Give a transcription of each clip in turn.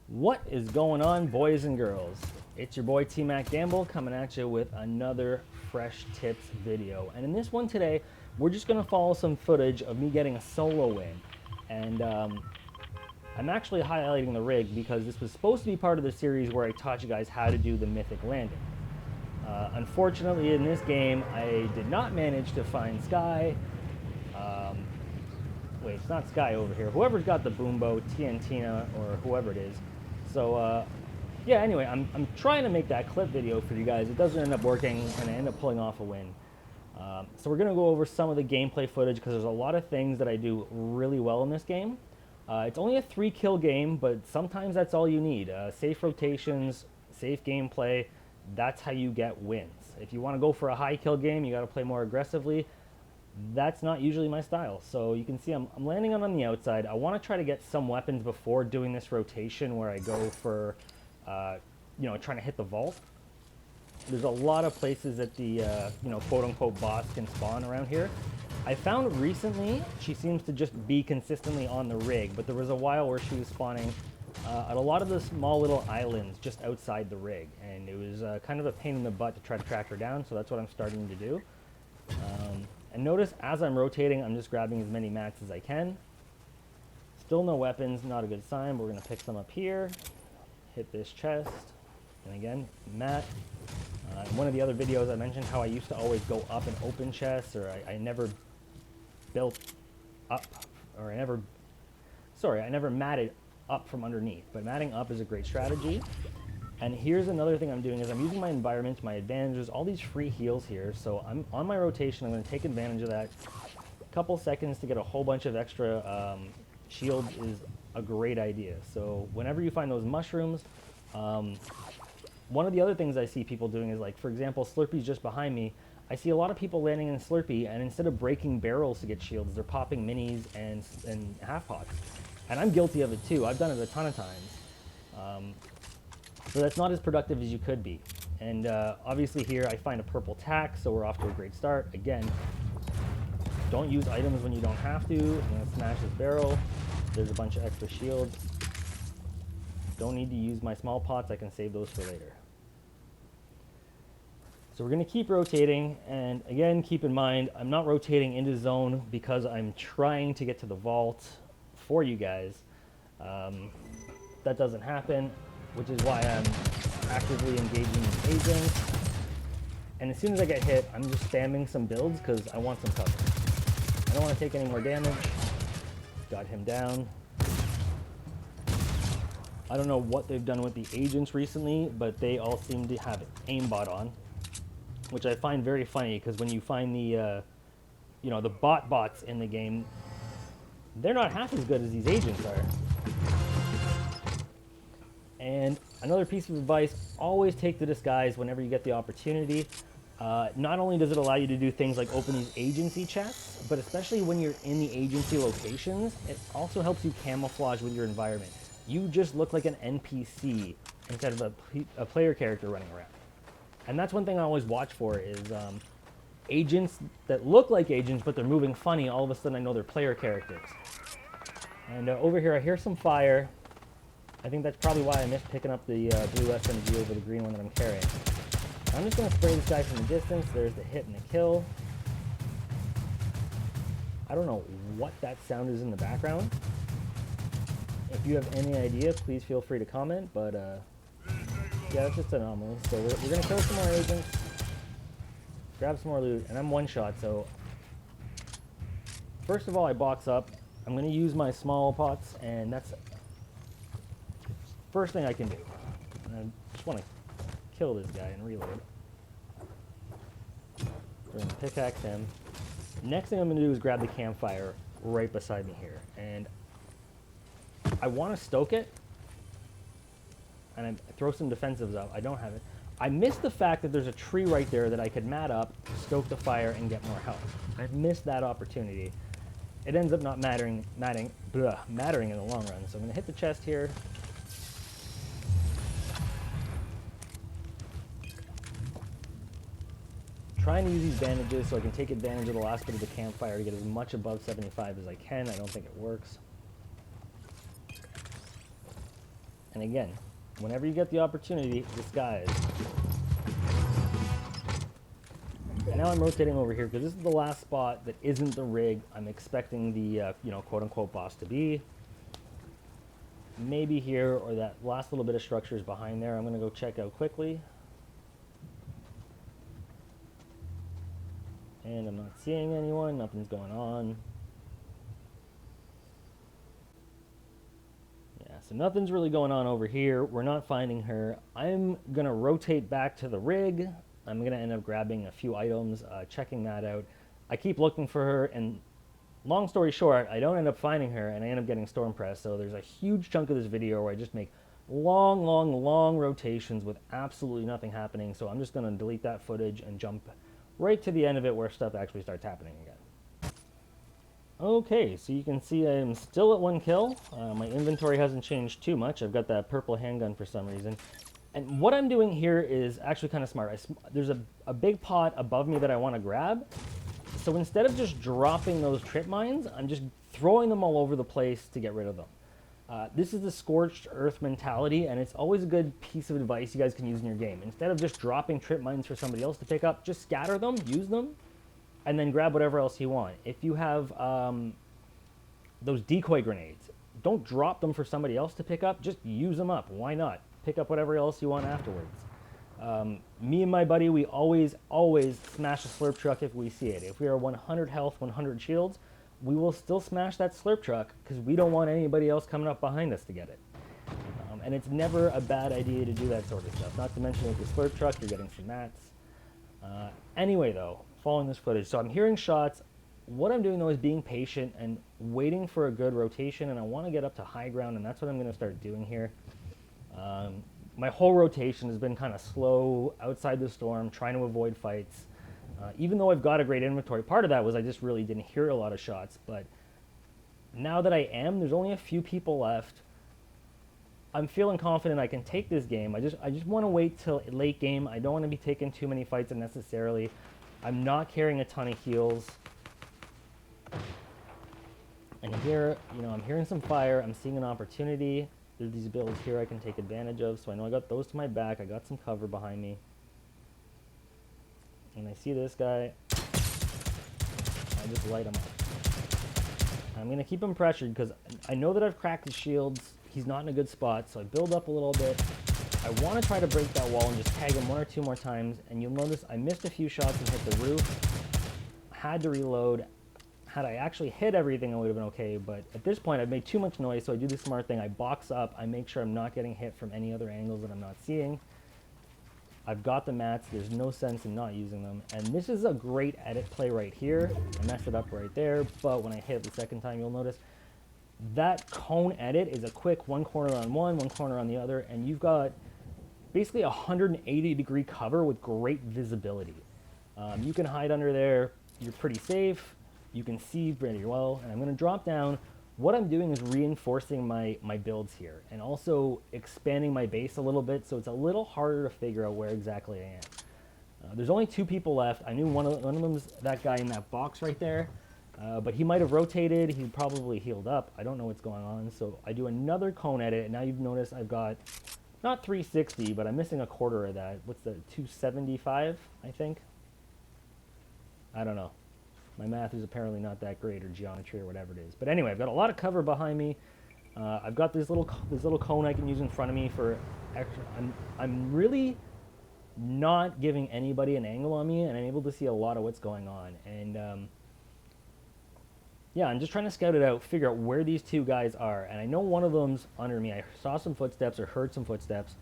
What is going on, boys and girls? It's your boy T-Mac Gamble coming at you with another fresh tips video. And in this one today, we're just going to follow some footage of me getting a solo win. And I'm actually highlighting the rig because this was supposed to be part of the series where I taught you guys how to do the mythic landing. Unfortunately, in this game, I did not manage to find Sky. Wait, it's not Sky over here. Whoever's got the Boombo, TNTina, or whoever it is. So, yeah, anyway, I'm trying to make that clip video for you guys. It doesn't end up working, and I end up pulling off a win. So we're going to go over some of the gameplay footage because there's a lot of things that I do really well in this game. It's only a 3-kill game, but sometimes that's all you need. Safe rotations, safe gameplay, that's how you get wins. If you want to go for a high kill game, you got to play more aggressively. That's not usually my style. So you can see I'm landing on the outside. I want to try to get some weapons before doing this rotation where I go for, trying to hit the vault. There's a lot of places that the, quote-unquote boss can spawn around here. I found recently she seems to just be consistently on the rig, but there was a while where she was spawning at a lot of the small little islands just outside the rig, and it was kind of a pain in the butt to try to track her down, so that's what I'm starting to do. And notice as I'm rotating, I'm just grabbing as many mats as I can. Still no weapons, not a good sign, but we're going to pick some up here, hit this chest, and again, mat. In one of the other videos I mentioned how I used to always go up and open chests, or I never built up, or I never matted up from underneath, but matting up is a great strategy. And here's another thing I'm doing is I'm using my environment to my advantage. There's all these free heals here, so I'm on my rotation. I'm going to take advantage of that. A couple seconds to get a whole bunch of extra shield is a great idea. So whenever you find those mushrooms, one of the other things I see people doing is, like, for example, Slurpee's just behind me. I see a lot of people landing in Slurpee, and instead of breaking barrels to get shields, they're popping minis and half pots. And I'm guilty of it too. I've done it a ton of times. So that's not as productive as you could be. And obviously here I find a purple tack, so we're off to a great start. Again, don't use items when you don't have to. I'm going to smash this barrel. There's a bunch of extra shields. Don't need to use my small pots. I can save those for later. So we're going to keep rotating. And again, keep in mind, I'm not rotating into zone because I'm trying to get to the vault for you guys. That doesn't happen, which is why I'm actively engaging in agents. And as soon as I get hit, I'm just spamming some builds because I want some cover. I don't want to take any more damage. Got him down. I don't know what they've done with the agents recently, but they all seem to have aimbot on, which I find very funny because when you find the, the bots in the game, they're not half as good as these agents are. And another piece of advice, always take the disguise whenever you get the opportunity. Not only does it allow you to do things like open these agency chests, but especially when you're in the agency locations, it also helps you camouflage with your environment. You just look like an NPC instead of a player character running around. And that's one thing I always watch for is agents that look like agents, but they're moving funny. All of a sudden I know they're player characters. And over here I hear some fire. I think that's probably why I missed picking up the blue SMG over the green one that I'm carrying. I'm just going to spray this guy from a distance. There's the hit and the kill. I don't know what that sound is in the background. If you have any idea, please feel free to comment, but yeah, it's just an anomaly. So we're going to kill some more agents, grab some more loot, and I'm one shot, so first of all, I box up. I'm going to use my small pots, and that's first thing I can do. And I just want to kill this guy and reload. We're going to pickaxe him. Next thing I'm going to do is grab the campfire right beside me here. And I want to stoke it. And I throw some defensives out. I don't have it. I missed the fact that there's a tree right there that I could mat up, stoke the fire, and get more health. I've missed that opportunity. It ends up not mattering in the long run. So I'm going to hit the chest here. Trying to use these bandages so I can take advantage of the last bit of the campfire to get as much above 75 as I can. I don't think it works. And again, whenever you get the opportunity, disguise. And now I'm rotating over here because this is the last spot that isn't the rig I'm expecting the, quote-unquote boss to be. Maybe here, or that last little bit of structure is behind there. I'm going to go check out quickly. And I'm not seeing anyone. Nothing's going on. Yeah, so nothing's really going on over here. We're not finding her. I'm going to rotate back to the rig. I'm going to end up grabbing a few items, checking that out. I keep looking for her, and long story short, I don't end up finding her, and I end up getting storm pressed. So there's a huge chunk of this video where I just make long rotations with absolutely nothing happening. So I'm just going to delete that footage and jump right to the end of it where stuff actually starts happening again. Okay, so you can see I'm still at 1 kill. My inventory hasn't changed too much. I've got that purple handgun for some reason. And what I'm doing here is actually kind of smart. There's a big pot above me that I want to grab. So instead of just dropping those trip mines, I'm just throwing them all over the place to get rid of them. This is the scorched earth mentality, and it's always a good piece of advice you guys can use in your game. Instead of just dropping trip mines for somebody else to pick up, just scatter them, use them, and then grab whatever else you want. If you have those decoy grenades, don't drop them for somebody else to pick up, just use them up. Why not? Pick up whatever else you want afterwards. Me and my buddy, we always smash a slurp truck if we see it. If we are 100 health, 100 shields, we will still smash that slurp truck because we don't want anybody else coming up behind us to get it. And it's never a bad idea to do that sort of stuff. Not to mention with the slurp truck, you're getting some mats. Anyway, though, following this footage, so I'm hearing shots. What I'm doing, though, is being patient and waiting for a good rotation, and I want to get up to high ground, and that's what I'm going to start doing here. My whole rotation has been kind of slow outside the storm, trying to avoid fights. Even though I've got a great inventory, part of that was I just really didn't hear a lot of shots. But now that I am, there's only a few people left. I'm feeling confident I can take this game. I just want to wait till late game. I don't want to be taking too many fights unnecessarily. I'm not carrying a ton of heals. And here, I'm hearing some fire. I'm seeing an opportunity. There's these builds here I can take advantage of. So I know I got those to my back. I got some cover behind me. And I see this guy. I just light him up. I'm going to keep him pressured because I know that I've cracked his shields. He's not in a good spot. So I build up a little bit. I want to try to break that wall and just tag him 1 or 2 more times. And you'll notice I missed a few shots and hit the roof. Had to reload. Had I actually hit everything, I would have been okay, but at this point, I've made too much noise, so I do the smart thing. I box up. I make sure I'm not getting hit from any other angles that I'm not seeing. I've got the mats. There's no sense in not using them, and this is a great edit play right here. I messed it up right there, but when I hit it the second time, you'll notice that cone edit is a quick 1 corner on one corner on the other, and you've got basically 180-degree cover with great visibility. You can hide under there. You're pretty safe. You can see pretty well, and I'm going to drop down. What I'm doing is reinforcing my builds here and also expanding my base a little bit so it's a little harder to figure out where exactly I am. There's only 2 people left. I knew one of them's that guy in that box right there, but he might have rotated. He probably healed up. I don't know what's going on, so I do another cone edit, and now you've noticed I've got not 360, but I'm missing a quarter of that. What's the 275, I think? I don't know. My math is apparently not that great, or geometry, or whatever it is. But anyway, I've got a lot of cover behind me. I've got this little cone I can use in front of me for extra. I'm really not giving anybody an angle on me, and I'm able to see a lot of what's going on. And yeah, I'm just trying to scout it out, figure out where these 2 guys are. And I know one of them's under me. I saw some footsteps or heard some footsteps.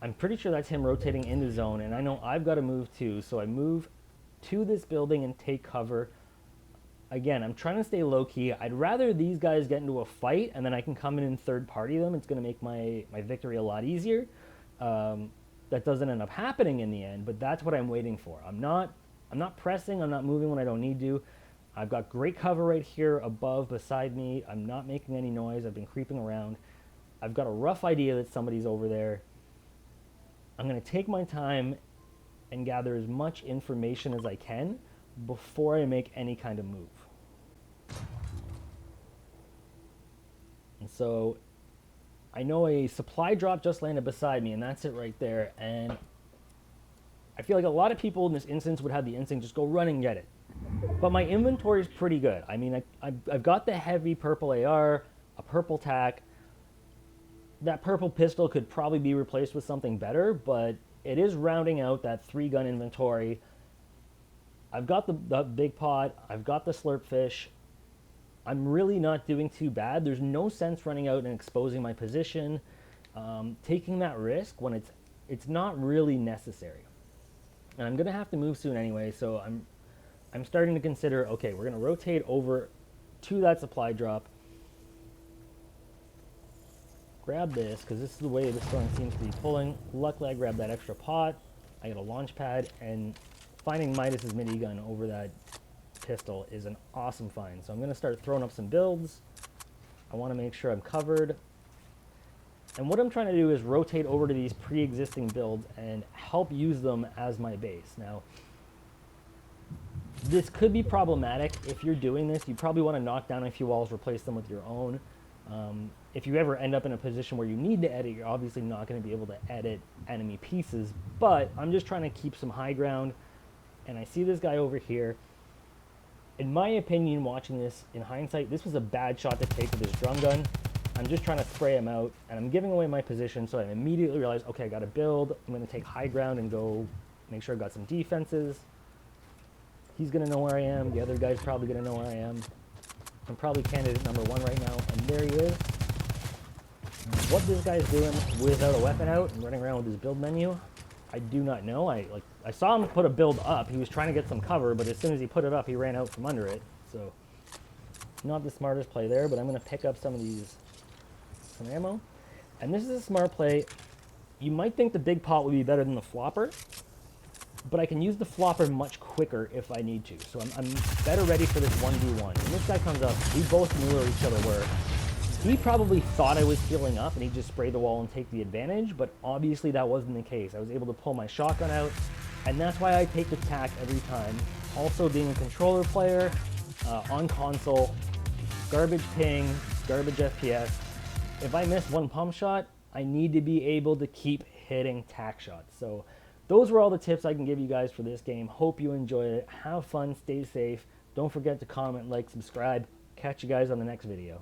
I'm pretty sure that's him rotating in the zone, and I know I've got to move too. So I move to this building and take cover. Again, I'm trying to stay low-key. I'd rather these guys get into a fight and then I can come in and third-party them. It's going to make my victory a lot easier. That doesn't end up happening in the end, but that's what I'm waiting for. I'm not pressing. I'm not moving when I don't need to. I've got great cover right here above, beside me. I'm not making any noise. I've been creeping around. I've got a rough idea that somebody's over there. I'm going to take my time and gather as much information as I can before I make any kind of move. And so I know a supply drop just landed beside me, and that's it right there. And I feel like a lot of people in this instance would have the instinct just go run and get it. But my inventory is pretty good. I mean, I've got the heavy purple AR, a purple tac. That purple pistol could probably be replaced with something better, but it is rounding out that 3-gun inventory. I've got the big pot. I've got the slurp fish. I'm really not doing too bad. There's no sense running out and exposing my position, taking that risk when it's not really necessary. And I'm gonna have to move soon anyway, so I'm starting to consider, okay, we're gonna rotate over to that supply drop, grab this, because this is the way this gun seems to be pulling. Luckily I grabbed that extra pot, I got a launch pad, and finding Midas's minigun over that pistol is an awesome find. So I'm gonna start throwing up some builds. I wanna make sure I'm covered. And what I'm trying to do is rotate over to these pre-existing builds and help use them as my base. Now, this could be problematic. If you're doing this, you probably want to knock down a few walls, replace them with your own. If you ever end up in a position where you need to edit, you're obviously not going to be able to edit enemy pieces, but I'm just trying to keep some high ground. And I see this guy over here. In my opinion, watching this in hindsight, this was a bad shot to take with his drum gun. I'm just trying to spray him out, and I'm giving away my position, so I immediately realize, okay, I got to build. I'm going to take high ground and go make sure I've got some defenses. He's going to know where I am. The other guy's probably going to know where I am. I'm probably candidate number 1 right now, and there he is. What this guy's doing without a weapon out and running around with his build menu, I do not know. I saw him put a build up. He was trying to get some cover, but as soon as he put it up, he ran out from under it. So, not the smartest play there, but I'm going to pick up some ammo. And this is a smart play. You might think the big pot would be better than the flopper, but I can use the flopper much quicker if I need to. So I'm better ready for this 1v1. And this guy comes up, we both knew where each other were. He probably thought I was healing up and he'd just spray the wall and take the advantage, but obviously that wasn't the case. I was able to pull my shotgun out, and that's why I take the tac every time. Also, being a controller player, on console, garbage ping, garbage FPS. If I miss one pump shot, I need to be able to keep hitting tac shots. So those were all the tips I can give you guys for this game. Hope you enjoy it. Have fun, stay safe. Don't forget to comment, like, subscribe. Catch you guys on the next video.